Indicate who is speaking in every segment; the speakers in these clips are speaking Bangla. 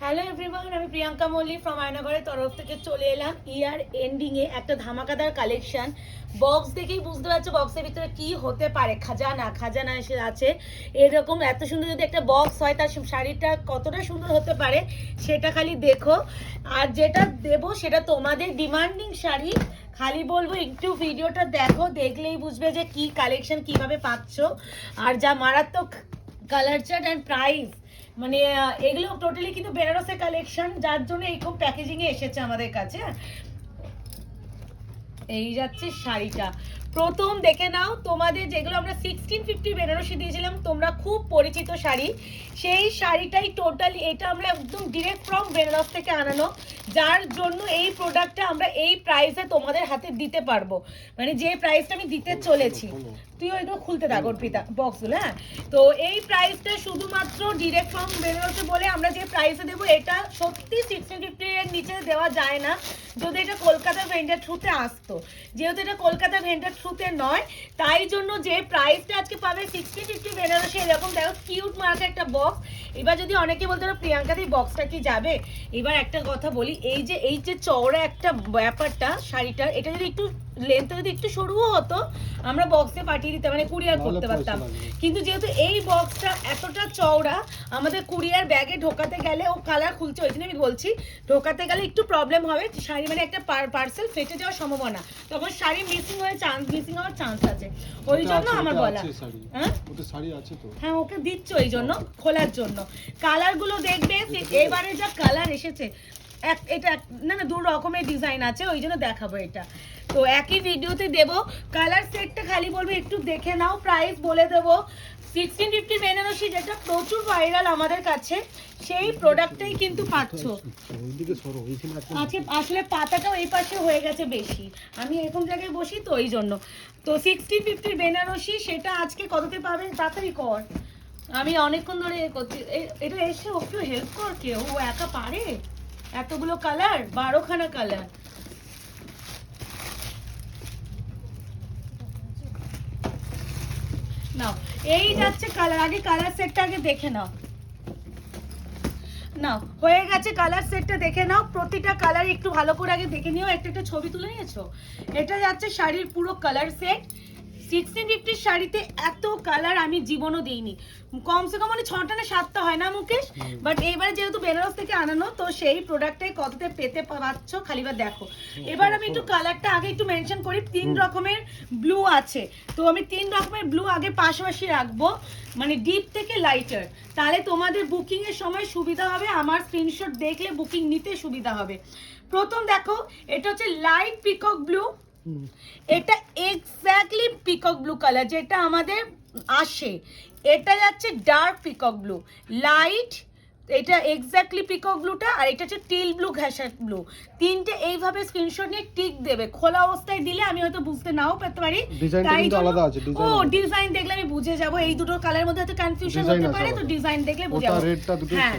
Speaker 1: হ্যালো এভরিওয়ান, আমি প্রিয়াঙ্কা মল্লি ফ্রম আয়নাঘরের তরফ থেকে চলে এলাম ইয়ার এন্ডিংয়ে একটা ধামাকাদার কালেকশন। বক্স দেখেই বুঝতে পারছো বক্সের ভিতরে কি হতে পারে। খাজানা এসে আছে। এরকম এত সুন্দর যদি একটা বক্স হয় তার শাড়িটা কতটা সুন্দর হতে পারে সেটা খালি দেখো। আর যেটা দেবো সেটা তোমাদের ডিমান্ডিং শাড়ি। খালি বলবো একটু ভিডিওটা দেখো, দেখলেই বুঝবে যে কি কালেকশন কিভাবে পাচ্ছ। আর যা মারাত্মক কালার চার্ট অ্যান্ড প্রাইস, মানে এগুলো টোটালি কিন্তু বেনারসের কালেকশন, যার জন্য এইরকম প্যাকেজিং এ এসেছে আমাদের কাছে। এই যাচ্ছে শাড়িটা, প্রথম দেখে নাও। তোমাদের যেগুলো আমরা 1650 বেনারসি দিয়েছিলাম, তোমরা খুব পরিচিত শাড়ি, সেই শাড়িটাই টোটালি এটা আমরা একদম ডিরেক্ট ফ্রম বেনারস থেকে আনানো, যার জন্য এই প্রোডাক্টটা আমরা এই প্রাইসে তোমাদের হাতে দিতে পারবো। মানে যে প্রাইসটা আমি দিতে চলেছি, তুই ওইগুলো খুলতে থাক অর্পিতা বক্সগুলো। হ্যাঁ, তো এই প্রাইসটা শুধুমাত্র ডিরেক্ট ফ্রম বেনারসে বলে আমরা যে প্রাইসে দেবো, এটা সত্যি 1650 এর নিচে দেওয়া যায় না। যদি এটা কলকাতা ভেন্ডার থ্রুতে আসতো, যেহেতু এটা কলকাতা ভেন্ডার থ্রুতে নয়, তাই জন্য যে প্রাইসটা আজকে পাবে 1650 বেনারসে, এরকম দেখো কিউট মার্কে একটা বক্স। এবার যদি অনেকে বলতে পারো প্রিয়াঙ্কাদি বক্সটা কি যাবে, এবার একটা কথা বলি, এই যে চওড়া একটা ব্যাপারটা শাড়িটার, এটা যদি একটু লেন্থ যদি একটু সরুও হতো আমরা বক্সে পাঠিয়ে দিতে, মানে কুরিয়ার করতে পারতাম। কিন্তু যেহেতু এই বক্সটা এতটা চওড়া, আমাদের কুরিয়ার ব্যাগে ঢোকাতে গেলে ও কালার খুলছে, ওই জন্য আমি বলছি ঢোকাতে গেলে একটু প্রবলেম হবে। শাড়ি মানে একটা পার্সেল ফেটে যাওয়ার সম্ভাবনা, তখন শাড়ি মিসিং হওয়ার চান্স আছে, ওই জন্য আমার বলা। হ্যাঁ শাড়ি আছে তো, হ্যাঁ ওকে দিচ্ছ ওই জন্য খোলার জন্য। কালারগুলো দেখবে, এবারে যা কালার এসেছে, এটা না দু রকমের ডিজাইন আছে, ওই জন্য দেখাবো এটা। তো একই ভিডিওতে দেবো। কালার সেটটা খালি বলবো একটু দেখে নাও, প্রাইস বলে দেবো। 1650 বেনারসি যেটা প্রচুর ভাইরাল আমাদের কাছে, সেই প্রোডাক্টটাই কিন্তু পাচ্ছ। আসলে পাতাটাও এই পাশে হয়ে গেছে বেশি, আমি এরকম জায়গায় বসি তো ওই জন্য। তো 1650 বেনারসি সেটা আজকে কততে পাবেন, তাড়াতাড়ি কর, আমি অনেকক্ষণ ধরে করছি। এটা এসে ওকে হেল্প কর, কেউ ও একা পারে এতগুলো কালার, 12খানা কালার। নাও এই যাচ্ছে কালার, আগে কালার সেটটা আগে দেখে নাও। নাও হয়ে গেছে কালার সেটটা দেখে নাও, প্রতিটা কালার একটু ভালো করে আগে দেখে নিও। একটা ছবি তুলে নিয়েছো, এটা যাচ্ছে শাড়ির পুরো কালার সেট। 1650 শাড়িতে এত কালার আমি জীবনও দিইনি, কমসে কম মানে 6টা না 7টা হয় না মুকেশ। বাট এবারে যেহেতু বেনারস থেকে আনানো, তো সেই প্রোডাক্টটাই কততে পেতে পাচ্ছ খালিবার দেখো। এবার আমি একটু কালারটা আগে একটু মেনশন করি, 3 রকমের ব্লু আছে, তো আমি 3 রকমের ব্লু আগে পাশাপাশি রাখবো, মানে ডিপ থেকে লাইটার, তাহলে তোমাদের বুকিং এর সময় সুবিধা হবে, আমার স্ক্রিনশট দেখলে বুকিং নিতে সুবিধা হবে। প্রথম দেখো, এটা হচ্ছে লাইট পিকক ব্লু, এটা এক্স্যাক্টলি পিকক ব্লু কালার যেটা আমাদের আসে। এটা যাচ্ছে ডার্ক পিকক ব্লু, লাইট, এটা এক্স্যাক্টলি পিকক ব্লুটা, আর এটা হচ্ছে টিল ব্লু, ঘাসা ব্লু। তিনটে এইভাবে স্ক্রিনশট নিয়ে টিক দেবে, খোলা অবস্থায় দিলে আমি হয়তো বুঝতে নাও পেতে পারি, তাই ও ডিজাইন দেখলে আমি বুঝে যাব। এই দুটো কালারের মধ্যে হয়তো কনফিউশন হতে পারে, তো ডিজাইন দেখলে বুঝে যাবো। হ্যাঁ,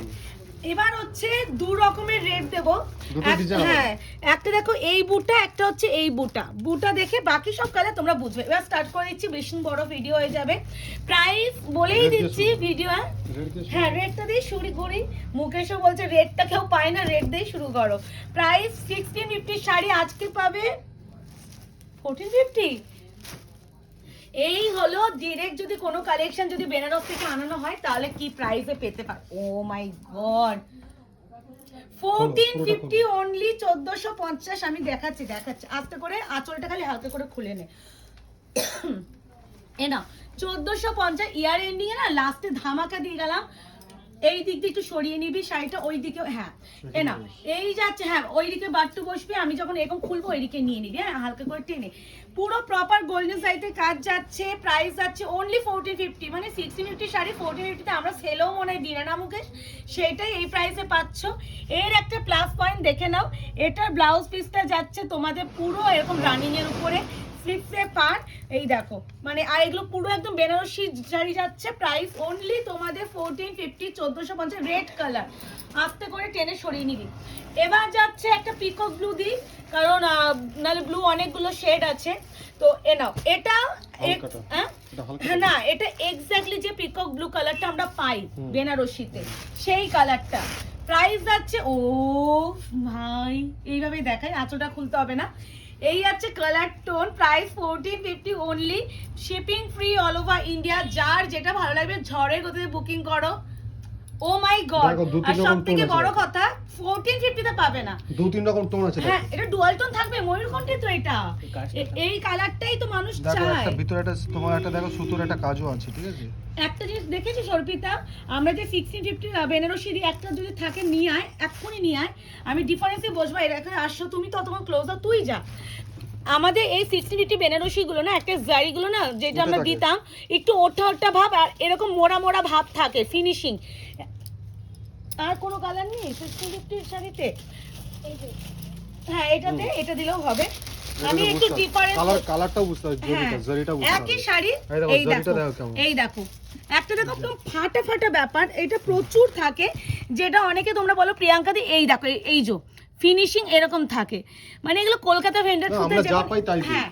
Speaker 1: এবার হচ্ছে 2 রকমের রেড দেবো। হ্যাঁ, একটা দেখো এই বুটা, একটা হচ্ছে এই বুটা দেখে বাকি সব কালার তোমরা বুঝবে। এবার স্টার্ট করে দিচ্ছি, বেশি বড় ভিডিও হয়ে যাবে। প্রাইস বলেই দিচ্ছি ভিডিও। হ্যাঁ রেডটা দিয়ে শুরু করি, মুকেশও বলছে রেডটা কেউ পায় না, রেড দিয়ে শুরু করো। প্রাইস 1650 শাড়ি আজকে পাবে 1450। এই হলো ডিরেক্ট যদি কোনো কালেকশন যদি বেনারস থেকে আনানো হয় তাহলে কি প্রাইসে পেতে পার। ও মাই গড, 1450 অনলি, 1450। আমি দেখাচ্ছি আস্তে করে, আঁচলটা খালি হালকা করে খুলে নে। এ না 1450 ইয়ার এন্ডিং এ না লাস্টে ধামাকা দিয়ে গেলাম। এই দিক দিয়ে একটু সরিয়ে নিবি শাড়িটা, ওই দিকে। হ্যাঁ এ না এই যাচ্ছে, হ্যাঁ ওই দিকে বাট্টু বসবি, আমি যখন এরকম খুলবো ওই দিকে নিয়ে নিবি। হ্যাঁ হালকা করে টেনে, পুরো প্রপার গোল্ডেন সাইডে কাজ যাচ্ছে। প্রাইস যাচ্ছে অনলি 1450, মানে 1650 শাড়ি 1450 আমরা সেলও মনে হয় দিই না মুকেশ, সেটাই এই প্রাইসে পাচ্ছ। এর একটা প্লাস পয়েন্ট দেখে নাও, এটার ব্লাউজ পিসটা যাচ্ছে তোমাদের পুরো এরকম রানিং এর উপরে, স্লিপসে পার, এই দেখো মানে। আর এগুলো পুরো একদম বেনারসি শাড়ি যাচ্ছে। প্রাইস অনলি তোমাদের 1450, 1450। রেড কালার আস্তে করে টেনে সরিয়ে নিবি। এবার যাচ্ছে একটা পিকক ব্লু দিই, কারণ নাহলে ব্লু অনেকগুলো শেড আছে। তো এ নাও, এটা না এটা এক্স্যাক্টলি যে পিকক ব্লু কালারটা আমরা পাই বেনারসিতে, সেই কালারটা প্রাইস যাচ্ছে ও ভাই এইভাবেই দেখাই, আঁচলটা খুলতে হবে না। এই আছে colour tone, price 1450 only, shipping free all over India. যার যেটা ভালো লাগবে ঝড়ের গতিতে বুকিং করো। ও মাই গড, আর সবথেকে বড় কথা 1450 তে পাবে না,
Speaker 2: 2-3 রকম টোন আছে।
Speaker 1: হ্যাঁ এটা ডুয়াল টোন থাকবে, ময়ূরকণ্ঠী তো এটা, এই কালারটাই তো মানুষ
Speaker 2: দেখো
Speaker 1: চায়।
Speaker 2: একটা ভিতরে একটা তোমার একটা দেখো সুতোর একটা কাজও আছে, ঠিক আছে।
Speaker 1: একটা জিনিস দেখেছিস অর্পিতা, আমরা যে 1650 বেনারসি দিয়ে একটা যদি থাকে নিয়ে আয়, এক্ষুনি নিয়ে আয়, আমি ডিফারেন্সে বসবো। এর এখানে আসছো তুমি, ততক্ষণ ক্লোজার তুই যা। আমাদের এই 1650 বেনারসি গুলো না, একটা জারি গুলো না যেটা আমরা দিতাম, একটু ওঠা ওঠা ভাব আর এরকম মোড়া মোড়া ভাব থাকে, ফিনিশিং। আর কোনো কালার নেই 1650 শাড়িতে? হ্যাঁ এটাতে এটা দিলেও হবে। আমি একটু ডিফারেন্স
Speaker 2: কালারটাও বুঝতে পারছি, জরিটা বুঝতে পারছি।
Speaker 1: একই শাড়ি, এই দেখো এই দেখো একটা দেখো একদম ফাটা ফাটা ব্যাপার, এটা প্রচুর থাকে, যেটা অনেকে তোমরা বলো প্রিয়াঙ্কা দি, এই দেখো এই যে ফিনিশিং এরকম থাকে, মানে এগুলো কলকাতা ভেন্ডার থ্রুতে, হ্যাঁ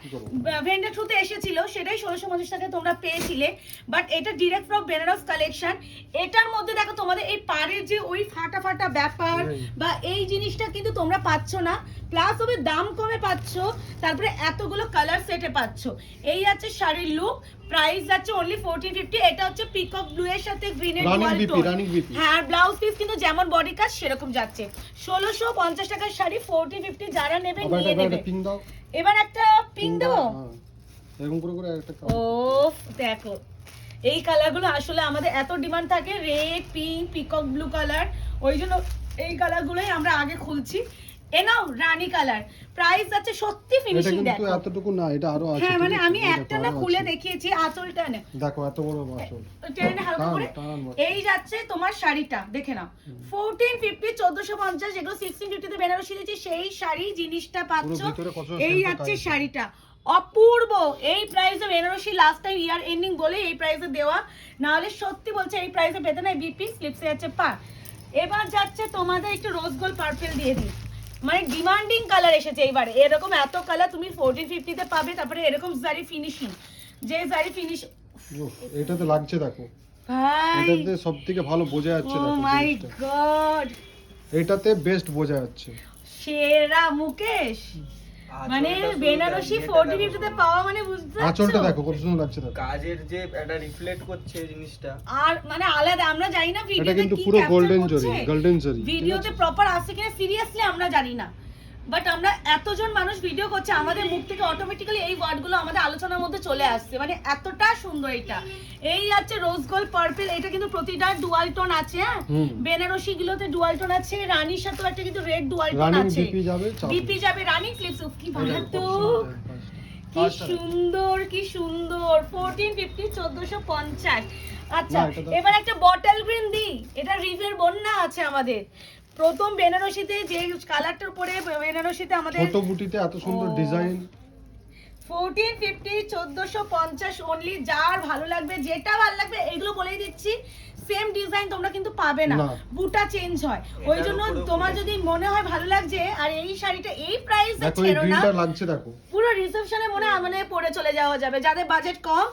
Speaker 1: ভেন্ডার থ্রুতে এসেছিল, সেটাই 1650 টাকায় তোমরা পেয়েছিলে। বাট এটা ডিরেক্ট ফ্রম বেনারস কালেকশন। এটার মধ্যে দেখো তোমাদের এই পাড়ের যে ওই ফাটা ফাটা ব্যাপার বা এই জিনিসটা কিন্তু তোমরা পাচ্ছ না, প্লাস হবে দাম কমে পাচ্ছ, তারপরে এতগুলো কালার সেটে পাচ্ছ। এই আছে শাড়ির লুক, প্রাইস যাচ্ছে অনলি 1450। এটা হচ্ছে পিকক ব্লু এর সাথে গ্রিনের ডুয়াল টোন, হ্যাঁ আর ব্লাউজ পিস কিন্তু যেমন বডি কাজ সেরকম যাচ্ছে। 1650 টাকার শাড়ি 1450, যারা নেবে নিয়ে নেবে। এবার একটা পিঙ্ক দাও,
Speaker 2: এরকম করে করে একটা
Speaker 1: ও দেখো এই কালারগুলো আসলে আমাদের এত ডিমান্ড থাকে, red pink peacock blue colour, ওই জন্য এই কালারগুলোই আমরা আগে খুলছি। এ নাও রানী কালার, প্রাইস যাচ্ছে সত্যি ফিনিশিং দেখো,
Speaker 2: কিন্তু এতটুকু না, এটা আরো আছে।
Speaker 1: হ্যাঁ মানে আমি একটা না খুলে দেখিয়েছি, আঁচলটা না
Speaker 2: দেখো এত বড় আঁচল,
Speaker 1: টেনে হালকা করে। এই যাচ্ছে তোমার শাড়িটা দেখে নাও, 1450 1450, যেগুলো 1650 তে বেনারসি দিয়েছি সেই শাড়ি জিনিসটা পাচ্ছ। এই যাচ্ছে শাড়িটা অপূর্ব, এই প্রাইসে Banarasi last time year ending বলে এই প্রাইসে দেওয়া, না হলে সত্যি বলছে এই প্রাইসে পেতে না। বিপি স্লিপসে যাচ্ছে পা। এবার যাচ্ছে তোমাদের একটু রোজ গোল্ড পার্পল দিয়ে দিই, মানে ডিমান্ডিং কালার এসেছে এইবারে, এরকম এত কালার তুমি 1450 তে পাবে। তারপরে এরকম জারি ফিনিশিং, যে জারি ফিনিশ
Speaker 2: এটাতে লাগছে দেখো
Speaker 1: ভাই,
Speaker 2: এটাতে সবথেকে ভালো বোঝা যাচ্ছে দেখো,
Speaker 1: ও মাই গড
Speaker 2: এটাতে বেস্ট বোঝা যাচ্ছে,
Speaker 1: সেরা মুকেশ। মানে বেনারসি 1450 তে পাওয়া মানে বুঝতে পারছো,
Speaker 2: আঁচলটা দেখো কত সুন্দর লাগছে দেখো,
Speaker 3: কাজের যে এটা রিফ্লেক্ট করছে জিনিসটা,
Speaker 1: আর মানে আলাদা আমরা জানি না
Speaker 2: এটা
Speaker 1: ভিডিওতে
Speaker 2: কিন্তু
Speaker 1: কি
Speaker 2: পুরো
Speaker 1: গোল্ডেন
Speaker 2: গোল্ডেন জরি
Speaker 1: ভিডিওতে প্রপার আসছে কিনা সিরিয়াসলি আমরা জানি না, বাট আমরা এতজন মানুষ ভিডিও করছে, আমাদের মুখ থেকে অটোমেটিক্যালি এই ওয়ার্ডগুলো আমাদের আলোচনার মধ্যে চলে আসছে, মানে এতটা সুন্দর এটা। এই আছে রোজ গোল্ড পার্পল, এটা কিন্তু প্রতিটা ডুয়াল টোন আছে, হ্যাঁ বেনারসি গুলোতে ডুয়াল টোন আছে, রানীর সাথে একটা কিন্তু রেড ডুয়াল টোন আছে, বিপি যাবে রানী ফ্লিপস, কি ভালো তো, কি সুন্দর কি সুন্দর। 1450 1450। আচ্ছা এবার একটা বটল গ্রিন দি, এটা রিভের বন্যা আছে আমাদের প্রথম বেনারসিতে, যে কালারটার উপরে বেনারসিতে আমাদের
Speaker 2: ছোট বুটিতে এত সুন্দর ডিজাইন।
Speaker 1: 1450 1450 অনলি, যার ভালো লাগবে যেটা ভালো লাগবে এগুলো বলেই দিচ্ছি, সেম ডিজাইন তোমরা কিন্তু পাবে না, বুটা চেঞ্জ হয়, ওই জন্য তোমার যদি মনে হয় ভালো লাগছে আর এই শাড়িটা এই প্রাইসে ছেড়ো না,
Speaker 2: লাগছে দেখো
Speaker 1: পুরো রিসেপশনে মনে পরে চলে যাওয়া যাবে। যাদের বাজেট কম,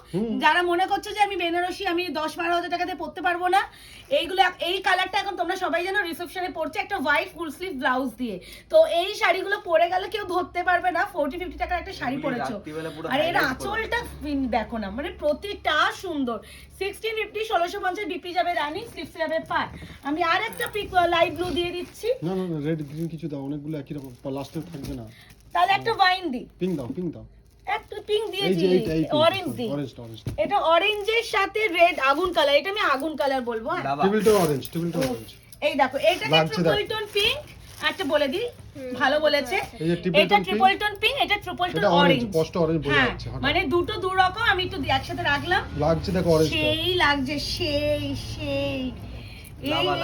Speaker 1: যারা মনে করছে যে আমি বেনারসি আমি 10-12 হাজার টাকাতে পরতে পারবো না, এইগুলো এই কালারটা এখন তোমরা সবাই জানো রিসেপশনে পড়ছে একটা হোয়াইট ফুল স্লিভ ব্লাউজ দিয়ে, তো এই শাড়িগুলো পরে গেলে কেউ ধরতে পারবে না 40-50 টাকার একটা শাড়ি পরেছো। আর এর আঁচলটা দেখো না, মানে প্রতিটা সুন্দর। 1650 1650 বিপি যাবে রানী, স্লিপস যাবে পার। আমি আর একটা পিক লাইট ব্লু দিয়ে দিচ্ছি,
Speaker 2: না না না রেড গ্রিন কিছু দাও, অনেকগুলো একই রকম লাস্টে থাকবে না,
Speaker 1: তাহলে একটা ওয়াইন দি,
Speaker 2: পিঙ্ক দাও
Speaker 1: একটু পিঙ্ক দিয়েছি, অরেঞ্জ দি, এটা অরেঞ্জের সাথে রেড আগুন কালার, এটা আমি আগুন কালার বলবো,
Speaker 2: টেবিল টো অরেঞ্জ
Speaker 1: এই দেখো এটা ট্রিপল টোন পিঙ্ক, একটা বলে দি ভালো বলেছে, এটা ট্রিপল টোন পিঙ্ক, এটা ট্রিপল টোন অরেঞ্জ,
Speaker 2: স্পষ্ট অরেঞ্জ বোঝা যাচ্ছে,
Speaker 1: মানে দুটো দু রকম, আমি একটু একসাথে রাখলাম,
Speaker 2: লাগছে দেখো অরেঞ্জ,
Speaker 1: সেই লাগছে সেই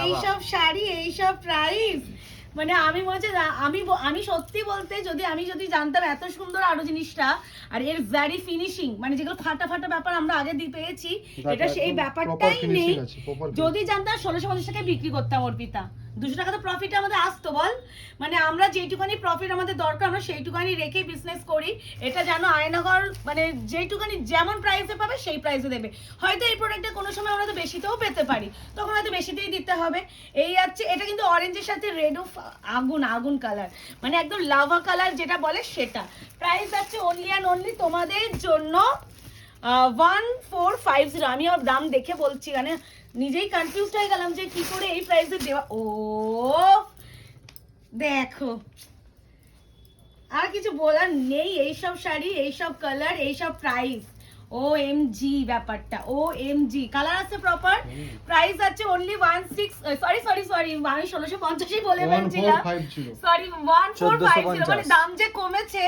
Speaker 1: এই সব শাড়ি এই সব প্রাইস, মানে আমি মনে হচ্ছে আমি সত্যি বলতে আমি যদি জানতাম এত সুন্দর আরো জিনিসটা, আর এর ভ্যারি ফিনিশিং, মানে যেগুলো ফাটা ফাটা ব্যাপার আমরা আগে দিয়ে পেয়েছি, এটা সেই ব্যাপারটাই নেই, যদি জানতাম 1650 টাকায় বিক্রি করতাম অর্পিতা। 200 টাকা তো প্রফিট আমাদের আসতো বল, মানে আমরা যেটুকানি প্রফিট আমাদের দরকার আমরা সেইটুকানি রেখেই বিজনেস করি। এটা জানো আয়নাঘর মানে যেটুকানি যেমন প্রাইসে পাবে সেই প্রাইসে দেবে। হয়তো এই প্রোডাক্টটা কোনো সময় আমরা তো বেশিতেও পেতে পারি, তখন হয়তো বেশিতেই দিতে হবে। এই আছে, এটা কিন্তু অরেঞ্জের সাথে রেড অফ আগুন আগুন কালার, মানে একদম লাভা কালার যেটা বলে সেটা। প্রাইস আছে অনলি অ্যান্ড অনলি তোমাদের জন্য 1450। আমি আর দাম দেখে বলছি, মানে নিজেই কনফিউজ হয়ে গেলাম যে কি করে এই প্রাইসে দেওয়া। ও দেখো, আর কিছু বলার নেই। এইসব শাড়ি, এইসব কালার, এইসব প্রাইস, ও এম জি ব্যাপারটা, ও এম জি কালার আছে প্রপার। প্রাইস আছে অনলি 16 আমি 1650 বলে ফেলছিলাম,
Speaker 2: 1450
Speaker 1: সরি 1450, মানে
Speaker 3: 1450
Speaker 1: দাম যে কমেছে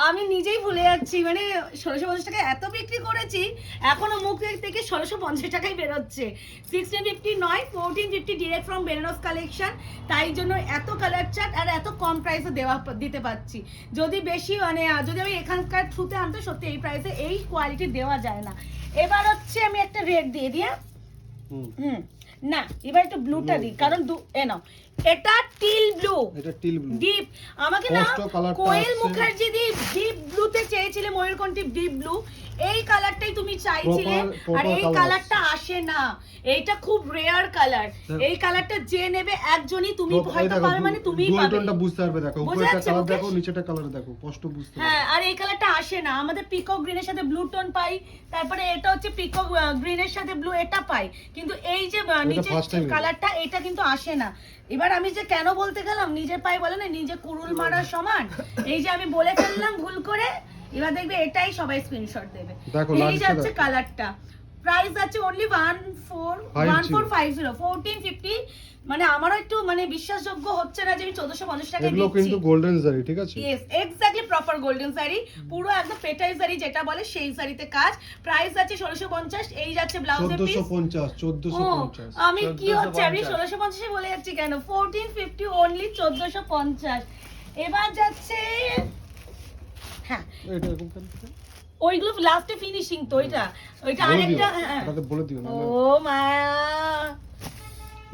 Speaker 1: আমি নিজেই ভুলে যাচ্ছি। মানে 1650 টাকা এত বিক্রি করেছি, এখনো মুখ থেকে 1650 টাকাই বেরোচ্ছে। 1650 নয়, 1450 ডিরেক্ট ফ্রম বেনারস কালেকশন। তাই জন্য এত কালার চার্ট আর এত কম প্রাইসে দিতে পারছি। যদি বেশি মানে যদি আমি এখানকার থ্রুতে আনতো, সত্যি এই প্রাইসে এই কোয়ালিটি দেওয়া যায় না। এবার হচ্ছে আমি একটা রেড দিয়ে দিই। না, এবার একটু ব্লুটা দিই, কারণ নাও এটা টিল ব্লু,
Speaker 2: এটা টিল ব্লু
Speaker 1: ডিপ। আমাকে না
Speaker 2: কষ্ট কালারটা
Speaker 1: কোয়েল
Speaker 2: আসছে।
Speaker 1: মুখার্জি ডিপ ব্লুতে চেয়েছিলে, ময়ূরকণ্ঠী ডিপ ব্লু, এই কালারটাই তুমি চাইছিলে।
Speaker 2: Proper
Speaker 1: আর এই
Speaker 2: colour
Speaker 1: কালারটা আসে না, এইটা খুব রেয়ার কালার।
Speaker 2: দেখো।
Speaker 1: এই কালারটা যে নেবে একজনই, তুমি
Speaker 2: এই
Speaker 1: হয়তো
Speaker 2: দেখো,
Speaker 1: পাবে, মানে তুমিই
Speaker 2: dual
Speaker 1: পাবে।
Speaker 2: টোনটা বুঝতে পারবে। দেখো
Speaker 1: বোঝা
Speaker 2: উপরেরটা
Speaker 1: যাচ্ছে
Speaker 2: কালার
Speaker 1: মুকেশ?
Speaker 2: দেখো, নিচেরটা কালার দেখো, স্পষ্ট বুঝতে পারবে।
Speaker 1: হ্যাঁ, আর এই কালারটা আসে না। আমাদের পিকক গ্রিনের সাথে ব্লু টোন পাই, তারপরে এটা হচ্ছে পিকক গ্রিনের সাথে ব্লু, এটা পাই। কিন্তু এই যে নিচে
Speaker 2: first time
Speaker 1: কালারটা, এটা কিন্তু আসে না। এবার আমি যে কেন বলতে গেলাম, নিজের পায়ে বলে না নিজে কুড়ুল মারার সমান, এই যে আমি বলে ফেললাম ভুল করে। এবার দেখবে এটাই সবাই স্ক্রিনশট দেবে।
Speaker 2: দেখো,
Speaker 1: এই
Speaker 2: লাগছে
Speaker 1: যাচ্ছে
Speaker 2: দেখো।
Speaker 1: কালারটা। প্রাইস আছে অনলি 1450, 1450। মানে আমারও একটু মানে বিশ্বাসযোগ্য হচ্ছে না যে আমি 1450 টাকায়
Speaker 2: এগুলো
Speaker 1: দিচ্ছি।
Speaker 2: কিন্তু গোল্ডেন জারি, ঠিক আছে?
Speaker 1: Yes, exactly proper golden sari, পুরো একদম পেটাই শাড়ি যেটা বলে সেই শাড়িতে কাজ। প্রাইস আছে 1650। এই যাচ্ছে ব্লাউজের পিস।
Speaker 2: 1450
Speaker 1: আমি কি হচ্ছে, আমি
Speaker 3: 1450
Speaker 1: 1650 বলে যাচ্ছি কেন? 1450 অনলি 1450। এবার যাচ্ছে, হ্যাঁ
Speaker 2: এটা এরকম কেন?
Speaker 1: ওইগুলো লাস্টে ফিনিশিং তো, ওইটা
Speaker 2: বলে
Speaker 1: আরেকটা।
Speaker 2: দিও,
Speaker 1: হ্যাঁ,
Speaker 2: এটাকে বলে দিও না।
Speaker 1: ও মা,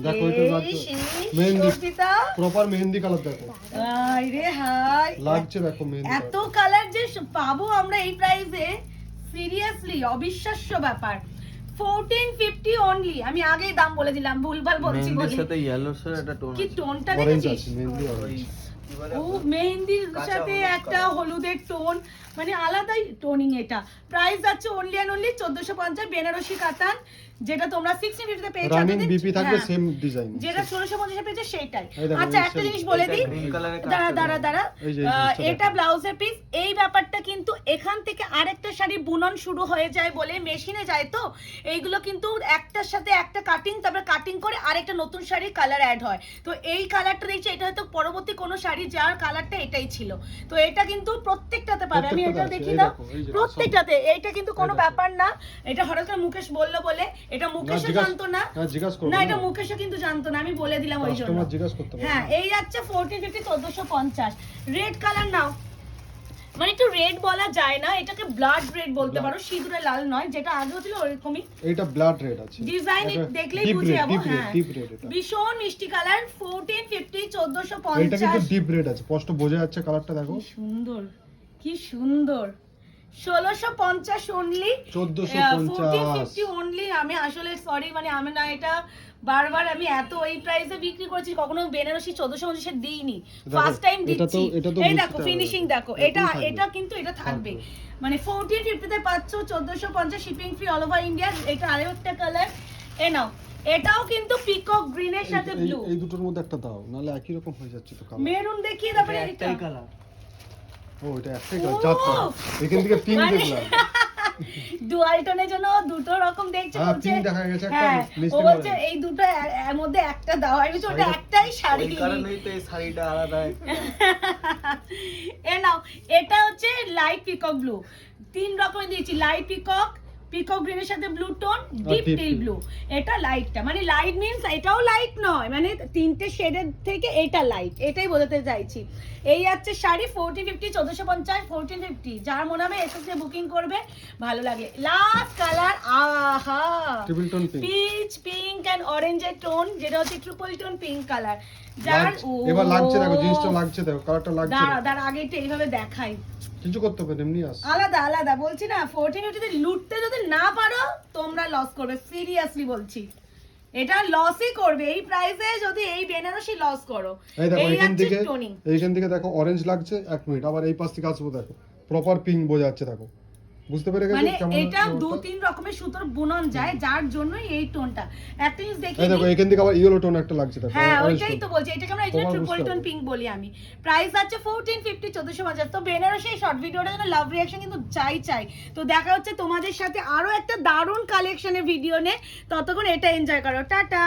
Speaker 2: দেখো এটা
Speaker 1: এই
Speaker 2: লাগছে
Speaker 1: সেই
Speaker 2: মেহেন্দি,
Speaker 1: সর্ষিতা।
Speaker 2: প্রপার মেহেন্দি কালার দেখো,
Speaker 1: হাই রে হাই,
Speaker 2: লাগছে দেখো মেহেন্দি
Speaker 1: এত কালার যে পাবো আমরা এই প্রাইসে, সিরিয়াসলি অবিশ্বাস্য ব্যাপার। 1450 অনলি। আমি আগেই দাম বলে দিলাম, ভুলভাল বলছি
Speaker 3: মেহেন্দির
Speaker 1: বলে।
Speaker 3: সাথে ইয়েলোর সাথে একটা টোন
Speaker 1: কি
Speaker 3: আছে।
Speaker 1: টোনটা
Speaker 2: অরেঞ্জ
Speaker 1: দেখেছিস?
Speaker 2: আছে, মেহেন্দি
Speaker 3: ওই
Speaker 2: অরেঞ্জ।
Speaker 3: কি বলে
Speaker 1: ও মেহেন্দির
Speaker 3: কাঁচা
Speaker 1: সাথে
Speaker 3: হলুদ
Speaker 1: একটা
Speaker 3: colour।
Speaker 1: হলুদের টোন, মানে আলাদাই টোনিং এটা। প্রাইস আছে অনলি অ্যান্ড অনলি 1450, বেনারসি কাতান, যেটা তোমরা 1650 তে পেয়েছো।
Speaker 2: রানিং
Speaker 1: এতদিন।
Speaker 2: বিপি থাকবে,
Speaker 1: হ্যাঁ,
Speaker 2: সেম ডিজাইন।
Speaker 1: যেটা 1650 পেয়েছে সেইটাই।
Speaker 2: এই দেখো,
Speaker 1: আচ্ছা
Speaker 2: এই
Speaker 1: একটা
Speaker 2: same।
Speaker 1: জিনিস বলে
Speaker 3: এটা
Speaker 1: দিই,
Speaker 3: green colour এর
Speaker 1: দাঁড়া
Speaker 3: কাজটা
Speaker 1: দাঁড়া দাঁড়া,
Speaker 2: এই যে এই জিনিসটা
Speaker 1: এটা
Speaker 2: দেখো।
Speaker 1: ব্লাউজের পিস। এই ব্যাপারটা কিন্তু এখান থেকে আরেকটা শাড়ি বুনন শুরু হয়ে যায় বলে মেশিনে যায়, তো এইগুলো কিন্তু একটার সাথে একটা কাটিং, তারপরে কাটিং করে আরেকটা নতুন শাড়ির কালার অ্যাড হয়। তো এই কালারটা দেখছি, এটা হয়তো পরবর্তী কোনো শাড়ি যার কালারটা এটাই ছিল। তো এটা কিন্তু প্রত্যেকটাতে পাবে। আমি এটা
Speaker 2: প্রত্যেকটাতে
Speaker 1: দেখি
Speaker 2: আছে,
Speaker 1: না,
Speaker 2: এই দেখো, এই যে
Speaker 1: প্রত্যেকটাতে। এইটা কিন্তু কোনো
Speaker 2: এই দেখো।
Speaker 1: ব্যাপার না, এটা হঠাৎ করে মুকেশ বললো বলে। এটা মুকেশও জানতো না,
Speaker 2: জিজ্ঞাসা করো
Speaker 1: না এটা মুকেশও কিন্তু জানতো না, আমি বলে দিলাম ওই জন্য।
Speaker 2: কাস্টমার জিজ্ঞাসা করতে পারে।
Speaker 1: হ্যাঁ, এই যাচ্ছে 1450, 1450। রেড কালার নাও, মানে একটু রেড বলা যায় না, এটাকে ব্লাড রেড বলতে পারো, সিঁদুরে লাল নয়, যেটা আগেও ছিল ওরকমই।
Speaker 2: এটা ব্লাড রেড আছে,
Speaker 1: ডিজাইন দেখলেই বুঝে যাবো। হ্যাঁ,
Speaker 2: ডিপ রেড এটা।
Speaker 1: ভীষণ মিষ্টি কালার। 1450,
Speaker 2: এটা কিন্তু
Speaker 1: 1450।
Speaker 2: ডিপ রেড আছে, স্পষ্ট বোঝা যাচ্ছে কালারটা দেখো।
Speaker 1: কি সুন্দর, কি সুন্দর। 1650 অনলি, 1450 অনলি। আমি আসলে সরি, মানে আমি না এটা বারবার আমি এত এই প্রাইসে বিক্রি করেছি, কখনো বেনারসি 1450 দিইনি, ফার্স্ট টাইম দিচ্ছি।
Speaker 2: এটা তো
Speaker 1: এই
Speaker 2: বুঝতে
Speaker 1: দেখো
Speaker 2: হবে।
Speaker 1: ফিনিশিং দেখো, এটা
Speaker 2: এরকম থাকবে।
Speaker 1: এটা কিন্তু এটা থাকবে, মানে 1450 তে পাচ্ছ 1450, shipping free all over India. এটা আরো একটা কালার, এ নাও। এটাও কিন্তু পিকক গ্রিনের সাথে ব্লু,
Speaker 2: এই দুটোর মধ্যে একটা দাও, নাহলে একই রকম হয়ে যাচ্ছে তো কালার।
Speaker 1: মেরুন দেখিয়ে, তারপরে
Speaker 3: এটা
Speaker 1: এটা
Speaker 3: একটাই কালার।
Speaker 2: ও এটা একটাই কালার, চারটা। এখান থেকে পিঙ্ক
Speaker 1: মানে
Speaker 2: দেখলাম।
Speaker 1: ডুয়াল টোনের জন্য দুটো রকম দেখছে,
Speaker 2: হ্যাঁ,
Speaker 1: বলছে
Speaker 2: pink দেখা গেছে একটা,
Speaker 1: হ্যাঁ,
Speaker 2: মিষ্টি
Speaker 1: ও বলছে
Speaker 2: মনে।
Speaker 1: এই দুটো এর মধ্যে একটা দাও। আমি বলছি ওটা একটাই শাড়ি।
Speaker 3: ওই কারণেই তো এই শাড়িটা আলাদা একটা।
Speaker 1: এ নাও, এটা হচ্ছে লাইট পিকক ব্লু, তিন রকমের দিয়েছি, লাইট পিকক, পিকক গ্রিনের সাথে blue tone, deep
Speaker 2: deep
Speaker 1: till
Speaker 2: teal।
Speaker 1: Blue. এটা লাইটটা, মানে লাইট মিন্স এটাও লাইট নয়, মানে তিনটে শেডের থেকে এটা লাইট, এটাই বোঝাতে চাইছি। এই আছে শাড়ি 1450, 1450, 1450। যার মনে হবে এসে বুকিং করবে, ভালো লাগে। লাস্ট কালার, আহা,
Speaker 2: triple tone pink
Speaker 1: peach pink and অরেঞ্জের টোন, যেটা হচ্ছে ট্রিপল টোন পিঙ্ক কালার। যার
Speaker 2: এবার লাগছে, দেখো জিনিসটা লাগছে, দেখো কালারটা লাগছে।
Speaker 1: দাঁড়া আগে এটা এইভাবে দেখাই,
Speaker 2: কিছু করতে হবে না, এমনি আস।
Speaker 1: আলাদা আলাদা বলছি না। 1450 লুটতে যদি না পারো তোমরা লস করবে, সিরিয়াসলি বলছি, এটা লসই করবে এই প্রাইসে যদি এই বেনারসি লস করো।
Speaker 2: এই দেখো
Speaker 1: এই
Speaker 2: এখান
Speaker 1: হচ্ছে
Speaker 2: থেকে,
Speaker 1: টোনিং।
Speaker 2: এইখান থেকে দেখো অরেঞ্জ লাগছে, 1 মিনিট, আবার এই পাশ থেকে আসবো, দেখো প্রপার পিঙ্ক বোঝা যাচ্ছে, দেখো বুঝতে পেরে গেছো
Speaker 1: মানে
Speaker 2: কেমন?
Speaker 1: এটা
Speaker 2: ব্যাপারটা?
Speaker 1: 2-3 রকমের সুতোর বুনন যায়, যার জন্যই এই টোনটা। একটা জিনিস দেখি,
Speaker 2: এই দেখো এখান থেকে আবার ইয়েলো টোন একটা লাগছে, দেখো
Speaker 1: হ্যাঁ
Speaker 2: orange
Speaker 1: ওইটাই
Speaker 2: tone।
Speaker 1: তো বলছি, এটাকে আমরা
Speaker 2: তোমার
Speaker 1: ট্রিপল
Speaker 2: বুঝতে
Speaker 1: টোন
Speaker 2: হবে।
Speaker 1: পিঙ্ক বলি আমি। প্রাইস আছে 1450, 1450। তো বেনারসি এই শর্ট ভিডিওটা জন্য লাভ রিঅ্যাকশন কিন্তু চাই। তো দেখা হচ্ছে তোমাদের সাথে আরো একটা দারুণ কালেকশনের ভিডিও নে, ততক্ষণ এটা এনজয় করো, টাটা।